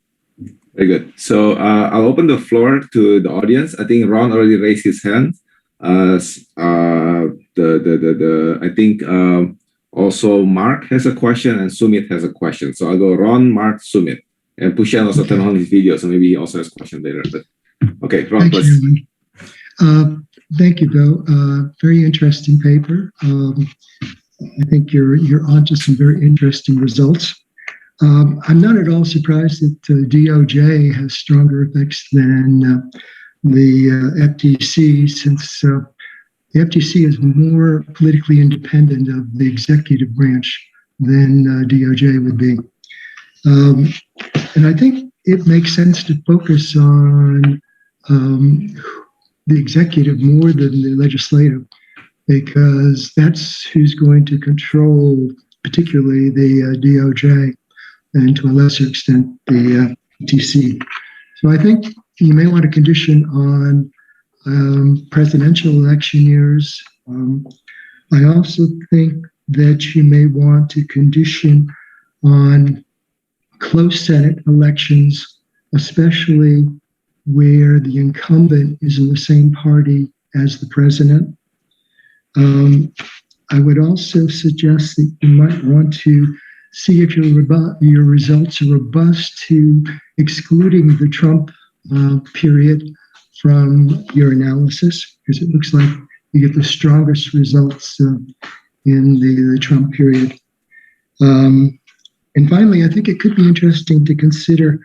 Very good. So I'll open the floor to the audience. I think Ron already raised his hand. I think also Mark has a question and Sumit has a question. So I'll go Ron, Mark, Sumit, and Pushan also turned on his video, so maybe he also has a question later. But okay, Ron, please. Thank you, Bill. Very interesting paper. I think you're onto some very interesting results. I'm not at all surprised that DOJ has stronger effects than the FTC, since the FTC is more politically independent of the executive branch than DOJ would be. And I think it makes sense to focus on the executive more than the legislative, because that's who's going to control particularly the DOJ and to a lesser extent the FTC. So I think you may want to condition on presidential election years. I also think that you may want to condition on close Senate elections, especially where the incumbent is in the same party as the president. I would also suggest that you might want to see if your results are robust to excluding the Trump period from your analysis, because it looks like you get the strongest results in the Trump period. And finally, I think it could be interesting to consider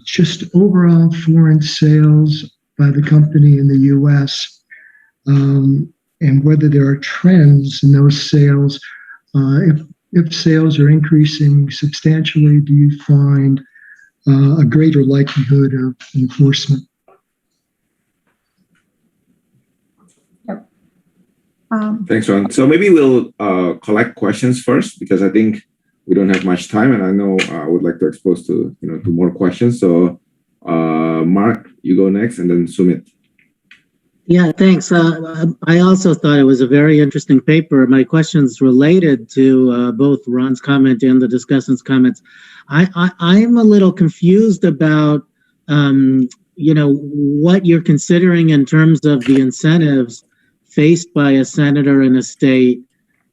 just overall foreign sales by the company in the U.S. And whether there are trends in those sales. If sales are increasing substantially, do you find a greater likelihood of enforcement? Yep. Thanks, Ron. So maybe we'll collect questions first, because I think we don't have much time, and I know I would like to expose to more questions. So Mark, you go next, and then Sumit. Yeah, thanks. I also thought it was a very interesting paper. My questions related to both Ron's comment and the discussant's comments. I'm a little confused about, what you're considering in terms of the incentives faced by a senator in a state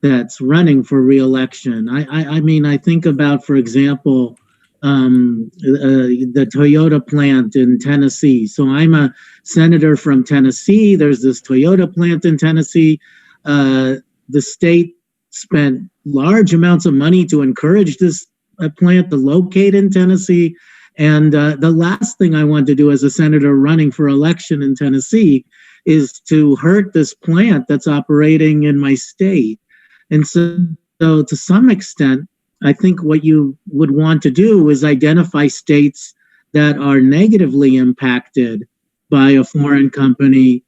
that's running for re-election. I mean, I think about, for example, the Toyota plant in Tennessee. So I'm a senator from Tennessee. There's this Toyota plant in Tennessee. The state spent large amounts of money to encourage this plant to locate in Tennessee. And the last thing I want to do as a senator running for election in Tennessee is to hurt this plant that's operating in my state. And so to some extent, I think what you would want to do is identify states that are negatively impacted by a foreign company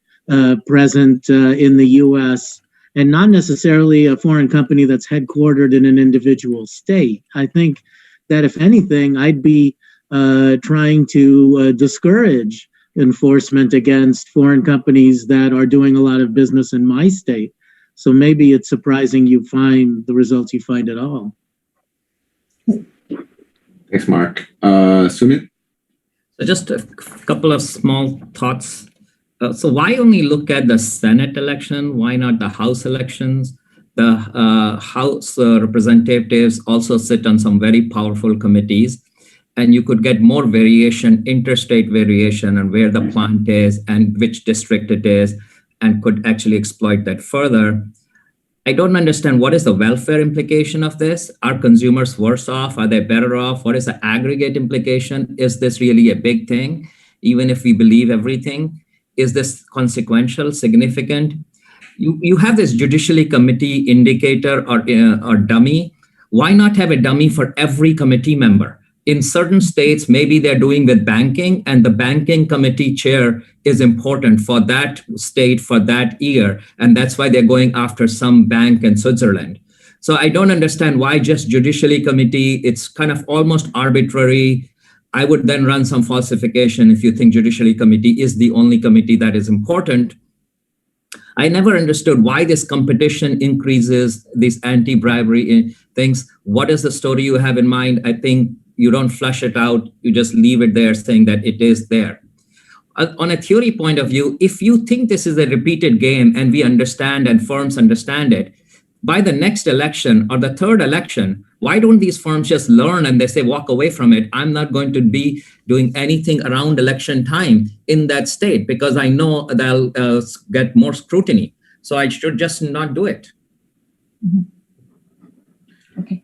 present in the U.S. and not necessarily a foreign company that's headquartered in an individual state. I think that if anything, I'd be trying to discourage enforcement against foreign companies that are doing a lot of business in my state. So maybe it's surprising you find the results you find at all. Thanks, Mark. Sumit? So just a couple of small thoughts. So why only look at the Senate election? Why not the House elections? The House representatives also sit on some very powerful committees, and you could get more variation, interstate variation on where the plant is and which district it is, and could actually exploit that further. I don't understand what is the welfare implication of this. Are consumers worse off? Are they better off? What is the aggregate implication? Is this really a big thing? Even if we believe everything, is this consequential, significant? You have this judiciary committee indicator or dummy. Why not have a dummy for every committee member? In certain states, maybe they're doing with banking, and the banking committee chair is important for that state for that year. And that's why they're going after some bank in Switzerland. So I don't understand why just judiciary committee. It's kind of almost arbitrary. I would then run some falsification if you think judiciary committee is the only committee that is important. I never understood why this competition increases, these anti-bribery things. What is the story you have in mind? I think you don't flush it out. You just leave it there saying that it is there. On a theory point of view, if you think this is a repeated game and we understand and firms understand it, by the next election or the third election, why don't these firms just learn and they say, walk away from it? I'm not going to be doing anything around election time in that state because I know they'll get more scrutiny. So I should just not do it. Mm-hmm. Okay.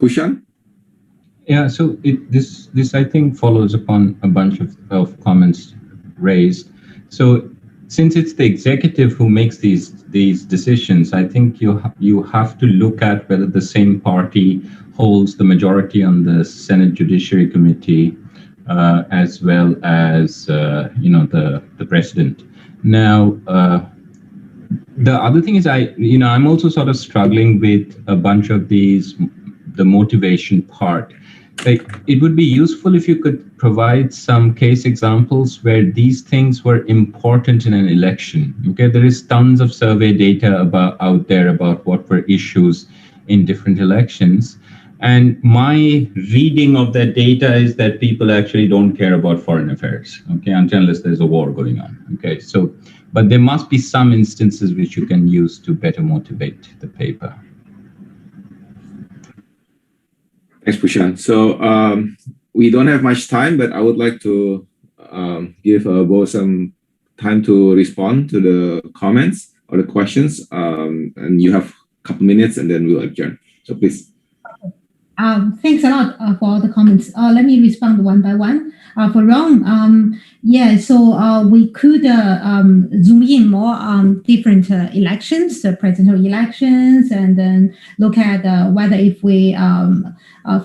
Pushan? Yeah, so this I think follows upon a bunch of comments raised. So since it's the executive who makes these decisions, I think you have to look at whether the same party holds the majority on the Senate Judiciary Committee, as well as the president. Now, the other thing is I'm also sort of struggling with a bunch of the motivation part. Like, it would be useful if you could provide some case examples where these things were important in an election. Okay, there is tons of survey data out there about what were issues in different elections, And my reading of that data is that people actually don't care about foreign affairs, okay, unless there's a war going on, okay? So, but there must be some instances which you can use to better motivate the paper. Thanks, Pushan. So we don't have much time, but I would like to give Bo some time to respond to the comments or the questions. And you have a couple minutes and then we'll adjourn. So please. Thanks a lot for all the comments. Let me respond one by one. For Ron, yeah, so we could zoom in more on different elections, presidential elections, and then look at whether if we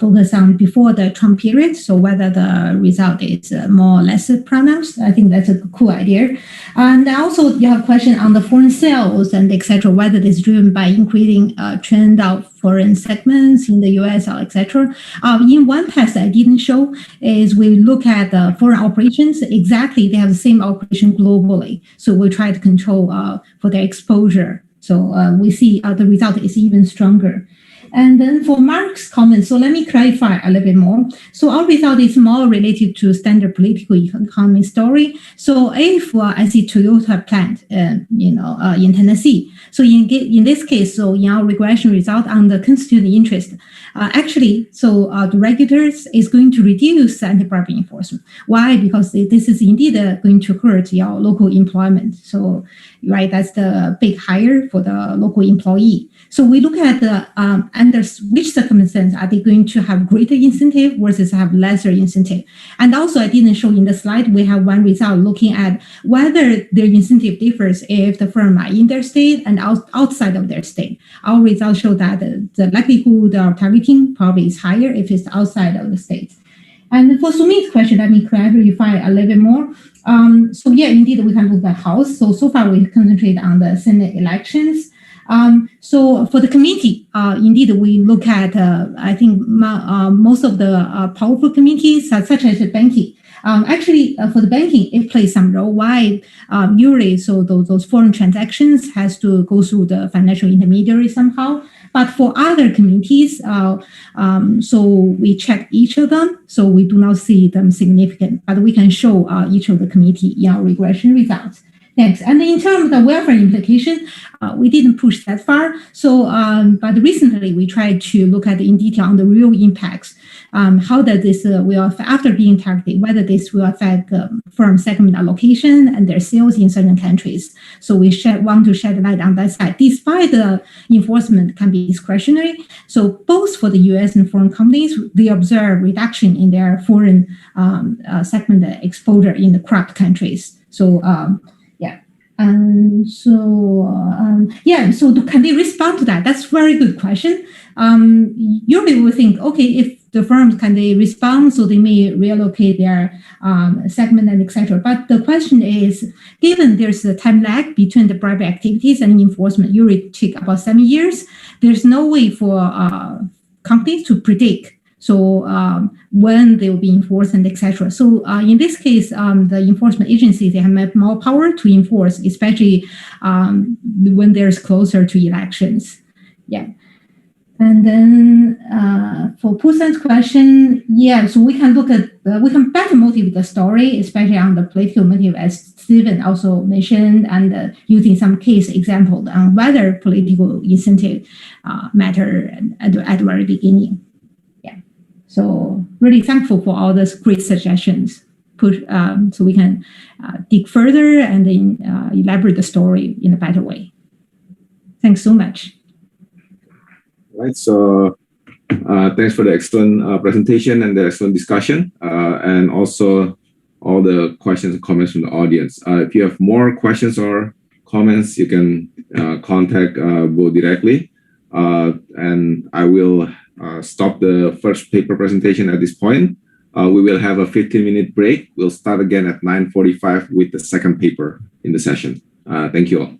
focus on before the Trump period, so whether the result is more or less pronounced. I think that's a cool idea. And also you have a question on the foreign sales and etc., whether it's driven by increasing trend of foreign segments in the US or etc. In one test I didn't show is we look at the foreign operations. Exactly, they have the same operation globally. So we try to control for their exposure. So we see the result is even stronger. And then for Mark's comment, so let me clarify a little bit more. So our result is more related to standard political economy story. So if I see Toyota plant, in Tennessee. So in this case, so in our regression result on the constituent interest, actually, so the regulators is going to reduce anti-bribery enforcement. Why? Because this is indeed going to hurt your local employment. So, right, that's the big hire for the local employee. So we look at under which circumstances are they going to have greater incentive versus have lesser incentive. And also I didn't show in the slide, we have one result looking at whether their incentive differs if the firm are in their state and outside of their state. Our results show that the likelihood of targeting probably is higher if it's outside of the state. And for Sumit's question, let me clarify a little bit more. So yeah, indeed, we can look at House. So far we concentrate on the Senate elections. So for the committee, indeed, we look at, I think, most of the powerful committees, such as banking. Actually, for the banking, it plays some role. Why? Usually, so those foreign transactions has to go through the financial intermediary somehow. But for other committees, so we check each of them. So we do not see them significant, but we can show each of the committee in our regression results. Thanks. And in terms of the welfare implication, we didn't push that far. So, but recently we tried to look at in detail on the real impacts. How does this will affect, after being targeted, whether this will affect firm segment allocation and their sales in certain countries. So we want to shed light on that side. Despite the enforcement can be discretionary, so both for the US and foreign companies, they observe reduction in their foreign segment exposure in the corrupt countries. So, and so, so can they respond to that? That's a very good question. Usually we think, okay, if the firms, can they respond? So they may reallocate their segment and etc. But the question is, given there's a time lag between the bribery activities and enforcement, usually take about 7 years, there's no way for companies to predict. So when they will be enforced and etc. So in this case, the enforcement agencies, they have more power to enforce, especially when there's closer to elections. Yeah. And then for Pusan's question, yeah, so we can look at, we can better motivate the story, especially on the political motive, as Stephen also mentioned, and using some case examples on whether political incentive matter at the very beginning. So really thankful for all those great suggestions. So we can dig further and then elaborate the story in a better way. Thanks so much. All right. So thanks for the excellent presentation and the excellent discussion, and also all the questions and comments from the audience. If you have more questions or comments, you can contact Bo directly, and I will stop the first paper presentation at this point. We will have a 15-minute break. We'll start again at 9:45 with the second paper in the session. Thank you all.